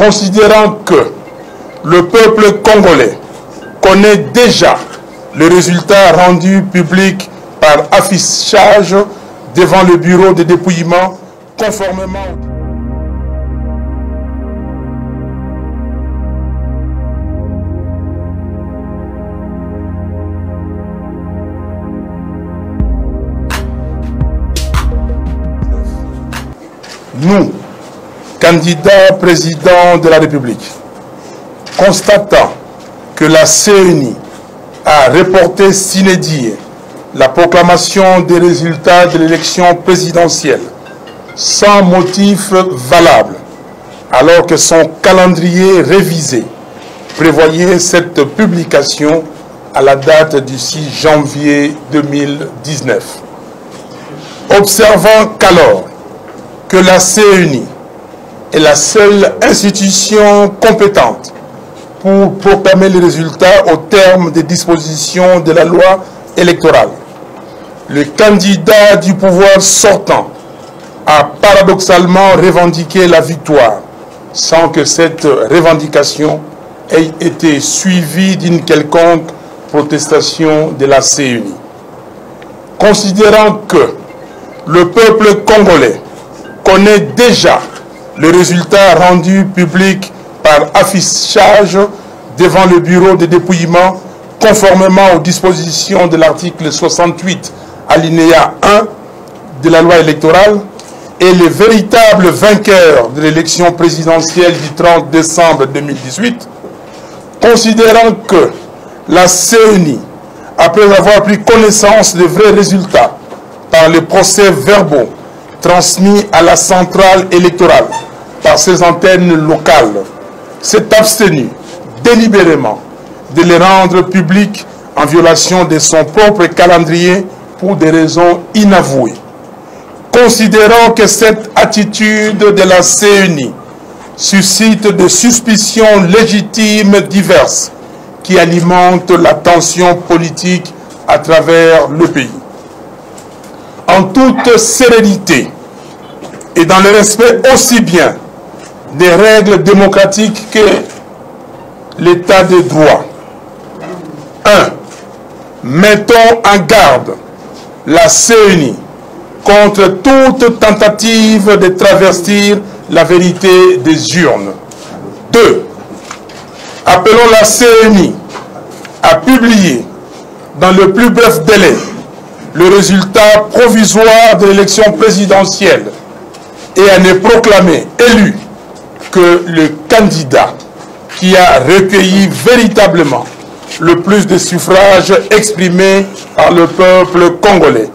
Considérant que le peuple congolais connaît déjà le résultat rendu public par affichage devant le bureau de dépouillement conformément nous, candidats président de la République, constatant que la CENI a reporté sine die la proclamation des résultats de l'élection présidentielle sans motif valable, alors que son calendrier révisé prévoyait cette publication à la date du 6 janvier 2019. Observant qu'alors que la CENI est la seule institution compétente pour proclamer les résultats au terme des dispositions de la loi électorale, le candidat du pouvoir sortant a paradoxalement revendiqué la victoire sans que cette revendication ait été suivie d'une quelconque protestation de la CENI. Considérant que le peuple congolais connaît déjà le résultat rendu public par affichage devant le bureau de dépouillement conformément aux dispositions de l'article 68 alinéa 1 de la loi électorale et les véritables vainqueurs de l'élection présidentielle du 30 décembre 2018, considérant que la CENI, après avoir pris connaissance des vrais résultats par les procès-verbaux transmis à la centrale électorale par ses antennes locales, s'est abstenu délibérément de les rendre publics en violation de son propre calendrier pour des raisons inavouées. Considérant que cette attitude de la CENI suscite des suspicions légitimes diverses qui alimentent la tension politique à travers le pays. En toute sérénité et dans le respect aussi bien des règles démocratiques que l'état de droit. 1. Mettons en garde la CENI contre toute tentative de travestir la vérité des urnes. 2. Appelons la CENI à publier dans le plus bref délai le résultat provisoire de l'élection présidentielle et à ne proclamer élu que le candidat qui a recueilli véritablement le plus de suffrages exprimés par le peuple congolais,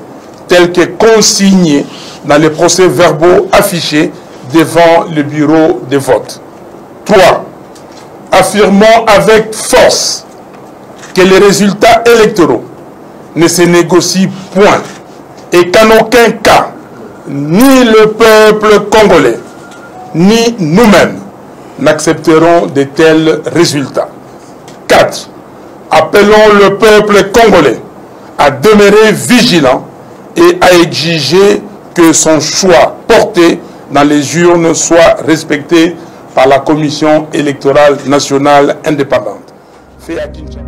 tel que consigné dans les procès-verbaux affichés devant le bureau de vote. 3. Affirmons avec force que les résultats électoraux ne se négocient point et qu'en aucun cas, ni le peuple congolais, ni nous-mêmes n'accepterons de tels résultats. 4. Appelons le peuple congolais à demeurer vigilant et à exiger que son choix porté dans les urnes soit respecté par la Commission électorale nationale indépendante. Fait à Kinshasa.